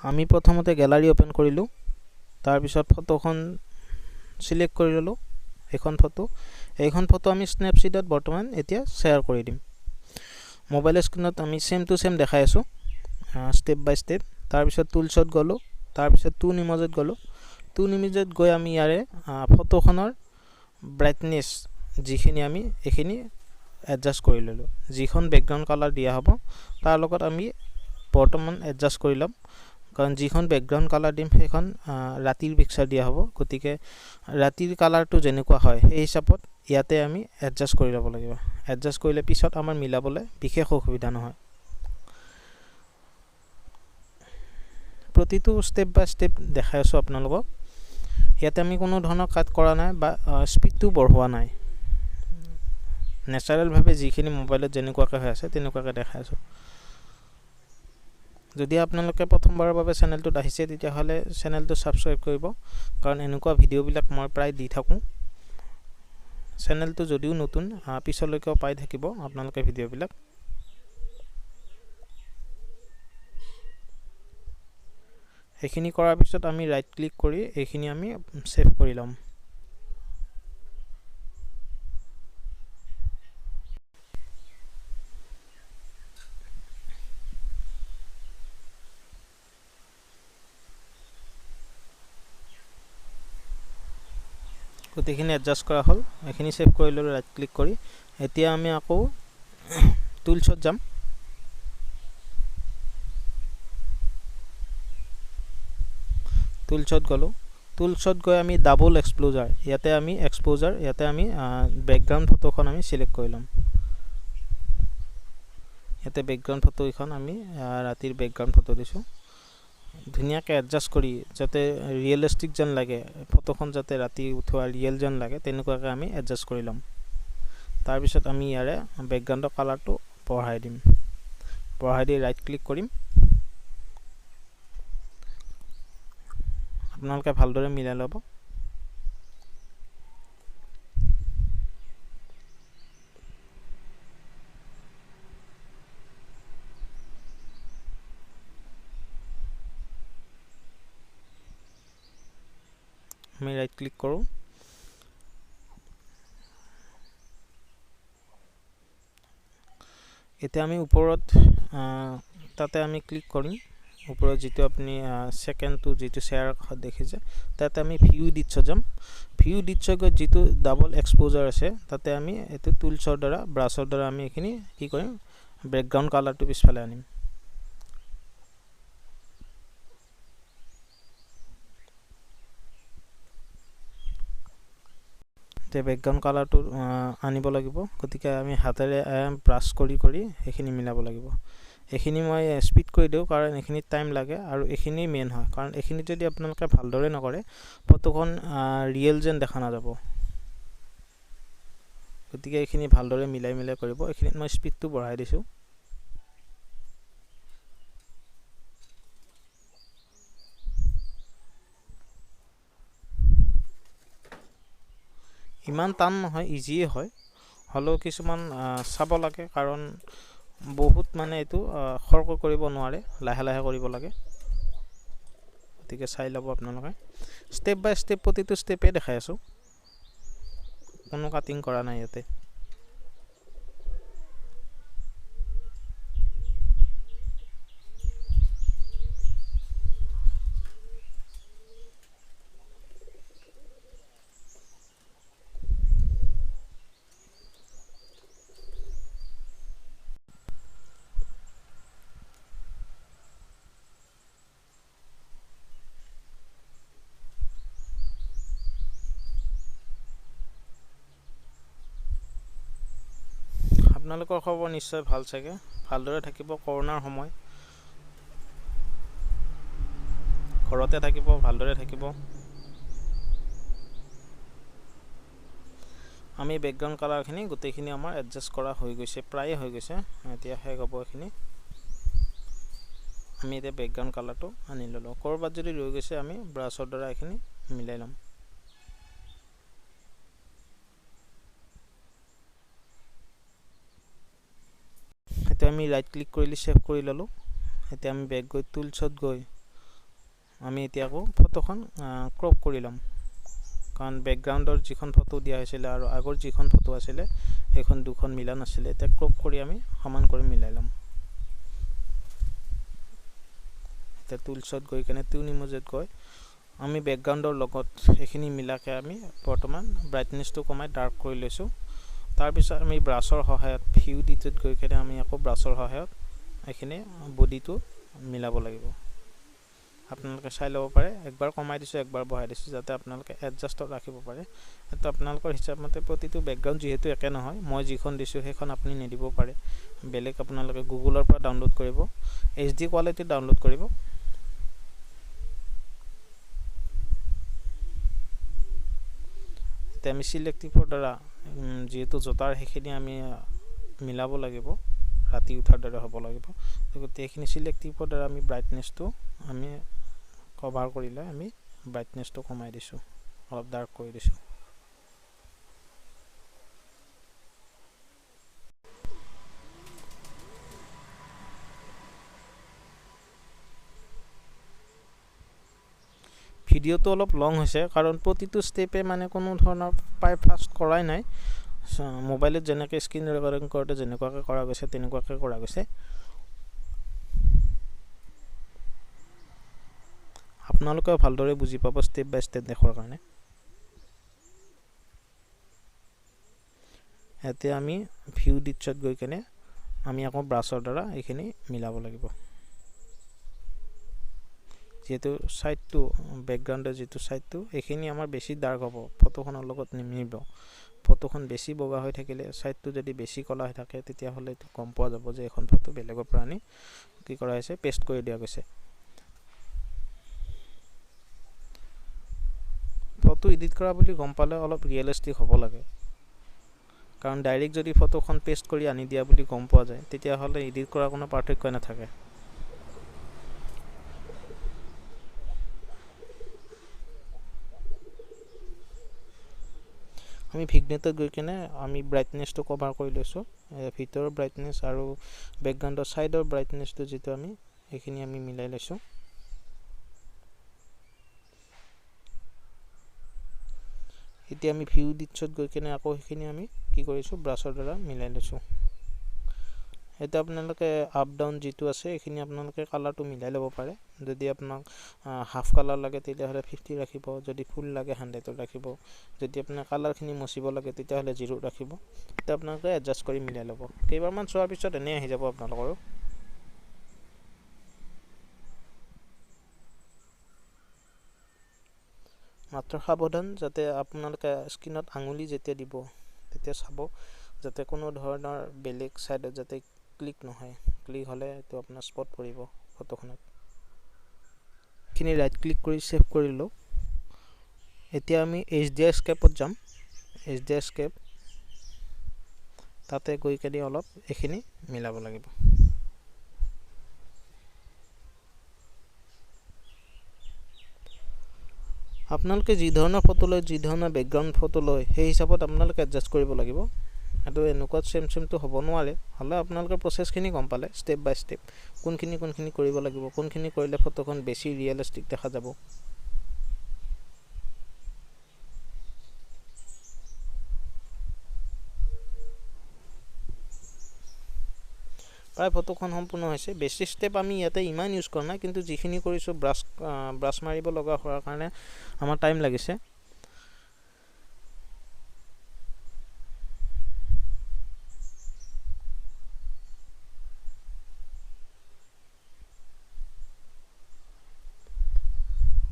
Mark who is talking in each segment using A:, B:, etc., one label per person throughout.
A: আমি প্ৰথমতে gallery open কৰিলোঁ তাৰ পিছত ফটোখন সিলেক্ট কৰি ললোঁ এইখন ফটো আমি স্ন্যাপচিটত বৰ্তমান এতিয়া শেয়াৰ কৰি দিম মোবাইল স্ক্ৰিনত আমি সেম টু সেম দেখাই আছো স্টেপ বাই স্টেপ তাৰ পিছত টুলছত গলো তাৰ পিছত টুন ইমেজত গলো টুন ইমেজত গৈ আমি ইয়াৰে ফটোখনৰ ব্ৰাইটনেছ যিখিনি আমি এখিনি এডজাস্ট কৰি ললো যিখন ব্যাকগ্ৰাউণ্ড কালাৰ দিয়া হ'ব তাৰ লগত আমি বৰ্তমান এডজাস্ট কৰি লম কাৰণ যিখন ব্যাকগ্ৰাউণ্ড কালাৰ দিম সেইখন ৰাতিৰ পিকচাৰ দিয়া হ'ব গতিকে ৰাতিৰ কালাৰটো যেনেকুৱা হয় সেই হিচাপত ইয়াতে আমি এডজাস্ট কৰি ল'ব লাগিব এডজাস্ট কৰিলে পিছত আমাৰ মিলাবলৈ বিশেষ অসুবিধা নহয় প্ৰতিটো স্টেপ বাই স্টেপ দেখাই আছো আপোনালোকক ইয়াতে আমি কোনো ধৰণৰ কাট কৰা নাই বা স্পিডটো বঢ়োৱা নাই ন্যাচাৰাল ভাবে যিখিনি মোবাইলত যেনেকুৱাকৈ হৈ আছে তেনেকুৱাকৈ দেখাই আছো যদি আপোনালোকে প্ৰথমবাৰৰ বাবে চেনেলটো আহিছে তেতিয়া হলে চেনেলটো সাবস্ক্ৰাইব কৰিব কাৰণ এনেকুৱা ভিডিও বিলাক মই প্ৰায় দি থাকো চেনেলটো যদিও নতুন পিছলৈকে পাই থাকিব আপোনালোকে ভিডিও বিলাক এখিনি কৰাৰ পিছত আমি ৰাইট ক্লিক কৰি এখিনি আমি সেভ কৰি লম গতিখিনি এডজাস্ট কৰা হল এখিনি সেভ কৰি ললো ৰাইট ক্লিক কৰি এতিয়া আমি আকৌ টুলছত যাম টুলছত গলো টুলছত গৈ আমি ডাবল এক্সপোজাৰ ইয়াতে আমি এক্সপোজাৰ ইয়াতে আমি ব্যাকগ্ৰাউণ্ড ফটোখন আমি সিলেক্ট কৰি লম ইয়াতে ব্যাকগ্ৰাউণ্ড ফটো এখন আমি ৰাতিৰ ব্যাকগ্ৰাউণ্ড ফটো দিছো ধুনিয়াকৈ এডজাস্ট কৰি যাতে ৰিয়েলিস্টিক যেন লাগে ফটোখন যাতে ৰাতি উঠোৱা ৰিয়েল যেন লাগে তেনেকুৱাকৈ আমি এডজাস্ট কৰি লম তাৰ পিছত আমি ইয়াৰে ব্যাকগ্ৰাউণ্ডৰ কালাৰটো বঢ়াই দিম বঢ়াই দি ৰাইট ক্লিক কৰিম আপোনালোকে ভালদৰে মিলাই ল'ব আমি ৰাইট ক্লিক কৰো এতিয়া আমি ওপৰত তাতে আমি ক্লিক কৰিম ওপৰত যেটো আপুনি সেকেন্ডটো যেটো শেয়াৰ দেখিছে তাতে আমি ভিউ দিছ যাম ভিউ দিছ গৈ যেটো ডাবল এক্সপোজাৰ আছে তাতে আমি এটো টুলছৰ দ্বাৰা ব্ৰাছৰ দ্বাৰা আমি এখিনি কি কৰিম ব্যাকগ্ৰাউণ্ড কালাৰটো পিছফালে আনিম তে ব্যাকগ্ৰাউণ্ড কালাৰটো আনিব লাগিব গতিকে আমি হাতেৰে ব্ৰাছ কৰি এখিনি মিলাব লাগিব এখিনি মই স্পিড কৰি দিও কাৰণ এখিনি টাইম লাগে আৰু এখিনি মেইন হয় কাৰণ এখিনি যদি আপোনালোকে ভালদৰে নকৰে ফটোখন ৰিয়েল যেন দেখা না যাব গতিকে এখিনি ভালদৰে মিলাই কৰিব এখিনি মই স্পিডটো বঢ়াই দিছো ইমান টান নহয় ইজি হয় হলো কিছুমান চাব লাগে কাৰণ বহুত মানে এটো খৰক কৰিব নোৱাৰে লাহে লাহে কৰিব লাগে গতিকে চাই লব আপোনালোকে স্টেপ বাই স্টেপ প্ৰতিটো স্টেপে দেখাই আছো কোনো কাটিং কৰা নাই ইয়াতে আপোনালোকৰ খবৰ নিশ্চয় ভাল চাগে ভালদৰে থাকিব কৰোনাৰ সময় ঘৰতে থাকিব ভালদৰে থাকিব আমি ব্যাকগ্ৰাউণ্ড কালাৰখিনি গোটেইখিনি আমাৰ এডজাস্ট কৰা হৈ গৈছে প্ৰায় হৈ গৈছে এতিয়া হেক হ'ব এখিনি আমি এতিয়া ব্যাকগ্ৰাউণ্ড কালাৰটো আনি ললো কৰবাত যদি ৰৈ গৈছে আমি ব্ৰাছৰ দ্বাৰা এখিনি মিলাই লম এতিয়া আমি ৰাইট ক্লিক কৰিলি সেভ কৰি ললো এতিয়া আমি বেক গৈ টুলছত গৈ আমি এতিয়া আকৌ ফটোখন ক্ৰপ কৰি ল'ম, কাৰণ বেকগ্ৰাউণ্ডৰ যিখন ফটো দিয়া হৈছিলে আৰু আগৰ যিখন ফটো আছিলে সেইখন দুখন মিলা নাছিলে। এতিয়া ক্ৰপ কৰি আমি সমান কৰি মিলাই ল'ম। এতিয়া টুলছত গৈ কেনে টিউন ইমেজত গৈ আমি বেকগ্ৰাউণ্ডৰ লগত এইখিনি মিলাকে আমি বৰ্তমান ব্ৰাইটনেছটো কমাই ডাৰ্ক কৰি লৈছোঁ। তাৰপিছত আমি ব্ৰাছৰ সহায়ত ভিউ ডিটত গৈ কেনে আমি আকৌ ব্ৰাছৰ সহায়ত এইখিনি বডিটো মিলাব লাগিব। আপোনালোকে চাই ল'ব পাৰে, একবাৰ কমাই দিছোঁ একবাৰ বঢ়াই দিছোঁ যাতে আপোনালোকে এডজাষ্টত ৰাখিব পাৰে। এইটো আপোনালোকৰ হিচাপ মতে প্ৰতিটো বেকগ্ৰাউণ্ড যিহেতু একে নহয়, মই যিখন দিছোঁ সেইখন আপুনি নিদিব পাৰে, বেলেগ আপোনালোকে গুগলৰ পৰা ডাউনলোড কৰিব, HD কোৱালিটি ডাউনলোড কৰিব। এতিয়া আমি চিলেক্টিভৰ দ্বাৰা যিহেতু জোতাৰ সেইখিনি আমি মিলাব লাগিব, ৰাতি উঠাৰ দৰে হ'ব লাগিব, গতিকে এইখিনি চিলেক্টিভৰ দ্বাৰা আমি ব্ৰাইটনেছটো আমি কভাৰ কৰিলে আমি ব্ৰাইটনেছটো কমাই দিছোঁ, অলপ ডাৰ্ক কৰি দিছোঁ। ভিডিঅ'টো অলপ লং হৈছে কাৰণ প্ৰতিটো ষ্টেপে মানে কোনো ধৰণৰ প্ৰায় ফাষ্ট কৰাই নাই। মোবাইলত যেনেকৈ স্ক্ৰীন ৰেকৰ্ডিং কৰোঁতে যেনেকুৱাকৈ কৰা গৈছে তেনেকুৱাকৈ কৰা গৈছে। আপোনালোকেও ভালদৰে বুজি পাব ষ্টেপ বাই ষ্টেপ দেখাৰ কাৰণে। এতিয়া আমি ভিউ ডিটছত গৈ কেনে আমি আকৌ ব্ৰাছৰ দ্বাৰা এইখিনি মিলাব লাগিব। যিহেতু ছাইডটো বেকগ্ৰাউণ্ডৰ যিটো ছাইডটো এইখিনি আমাৰ বেছি ডাৰ্ক হ'ব, ফটোখনৰ লগত নিমিলিব। ফটোখন বেছি বগা হৈ থাকিলে ছাইডটো যদি বেছি ক'লা হৈ থাকে তেতিয়াহ'লে এইটো গম পোৱা যাব যে এখন ফটো বেলেগৰ পৰা আনি কি কৰা হৈছে, পেষ্ট কৰি দিয়া গৈছে। ফটো এডিট কৰা বুলি গম পালে অলপ ৰিয়েলিষ্টিক হ'ব লাগে, কাৰণ ডাইৰেক্ট যদি ফটোখন পেষ্ট কৰি আনি দিয়া বুলি গম পোৱা যায় তেতিয়াহ'লে এডিট কৰাৰ কোনো পাৰ্থক্য নাথাকে। আমি ভিগনেটত গৈ কেনে আমি ব্ৰাইটনেছটো কভাৰ কৰি লৈছোঁ, ভিতৰৰ ব্ৰাইটনেছ আৰু বেকগ্ৰাউণ্ডৰ ছাইডৰ ব্ৰাইটনেছটো যিটো আমি এইখিনি আমি মিলাই লৈছোঁ। এতিয়া আমি ভিউ ডিটছত গৈ কেনে আকৌ সেইখিনি আমি কি কৰিছোঁ, ব্ৰাছৰ দ্বাৰা মিলাই লৈছোঁ। এতিয়া আপোনালোকে আপ ডাউন যিটো আছে এইখিনি আপোনালোকে কালাৰটো মিলাই ল'ব পাৰে। যদি আপোনাক হাফ কালাৰ লাগে তেতিয়াহ'লে 50 ৰাখিব, যদি ফুল লাগে 100 ৰাখিব, যদি আপোনাৰ কালাৰখিনি মচিব লাগে তেতিয়াহ'লে 0 ৰাখিব। এতিয়া আপোনালোকে এডজাষ্ট কৰি মিলাই ল'ব। কেইবাৰমান চোৱাৰ পিছত এনেই আহি যাব আপোনালোকৰো। মাত্ৰ সাৱধান যাতে আপোনালোকে স্ক্ৰীণত আঙুলি যেতিয়া দিব তেতিয়া চাব যাতে কোনো ধৰণৰ বেলেগ ছাইডত যাতে ক্লিক নহয়। ক্লিক হ'লে এইটো আপোনাৰ স্পট পৰিব ফটোখনত। এইখিনি ৰাইট ক্লিক কৰি ছেভ কৰিলোঁ। এতিয়া আমি HDR স্কেপত যাম। HDR স্কেপ তাতে গৈ কেনে অলপ এইখিনি মিলাব লাগিব। আপোনালোকে যি ধৰণৰ ফটো লয়, যি ধৰণৰ বেকগ্ৰাউণ্ড ফটো লয় সেই হিচাপত আপোনালোকে এডজাষ্ট কৰিব লাগিব। এইটো এনেকুৱা চেমটো হ'ব নোৱাৰে, হ'লে আপোনালোকে প্ৰচেছখিনি গম পালে ষ্টেপ বাই ষ্টেপ কোনখিনি কৰিব লাগিব, কোনখিনি কৰিলে ফটোখন বেছি ৰিয়েলিষ্টিক দেখা যাব। প্ৰায় ফটোখন সম্পূৰ্ণ হৈছে। বেছি ষ্টেপ আমি ইয়াতে ইমান ইউজ কৰা নাই, কিন্তু যিখিনি কৰিছোঁ ব্ৰাছ মাৰিব লগা হোৱাৰ কাৰণে আমাৰ টাইম লাগিছে।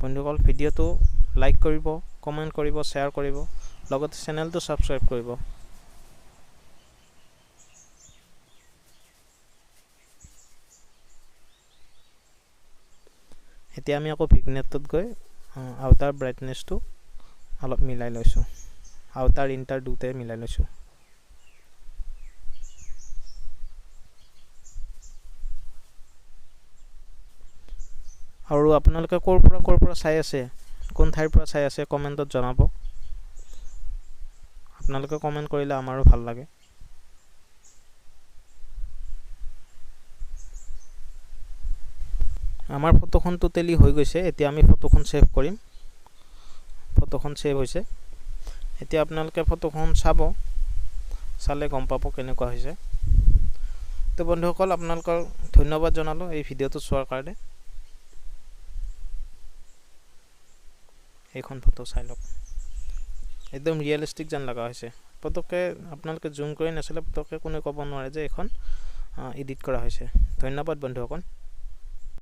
A: বন্ধুসকল ভিডিঅ'টো লাইক কৰিব, কমেণ্ট কৰিব, শ্বেয়াৰ কৰিব, লগতে চেনেলটো ছাবস্ক্ৰাইব কৰিব। এতিয়া আমি আকৌ ভিগনেটত গৈ আউটাৰ ব্ৰাইটনেছটো অলপ মিলাই লৈছোঁ, আউটাৰ ইণ্টাৰ দুটাই মিলাই লৈছোঁ। আৰু আপোনালোকে ক'ৰ পৰা চাই আছে, কোন ঠাইৰ পৰা চাই আছে কমেণ্টত জনাব। আপোনালোকে কমেণ্ট কৰিলে আমাৰো ভাল লাগে। আমাৰ ফটোখন টোটেলি হৈ গৈছে এতিয়া আমি ফটোখন সেভ কৰিম ফটোখন সেভ হৈছে এতিয়া আপোনালোকে ফটোখন চালে গম পাব কেনেকুৱা হৈছে তো বন্ধুসকল আপোনালোকৰ ধন্যবাদ জনালো এই ভিডিওটো চোৱাৰ কাৰণে এইখন ফটো চাই লওক একদম ৰিয়েলিস্টিক যেন লগা হৈছে ফটোকে আপোনালোকে জুম কৰি নাচালে ফটোকে কোনো ক'ব নোৱাৰে যে এখন এডিট কৰা হৈছে ধন্যবাদ বন্ধুসকল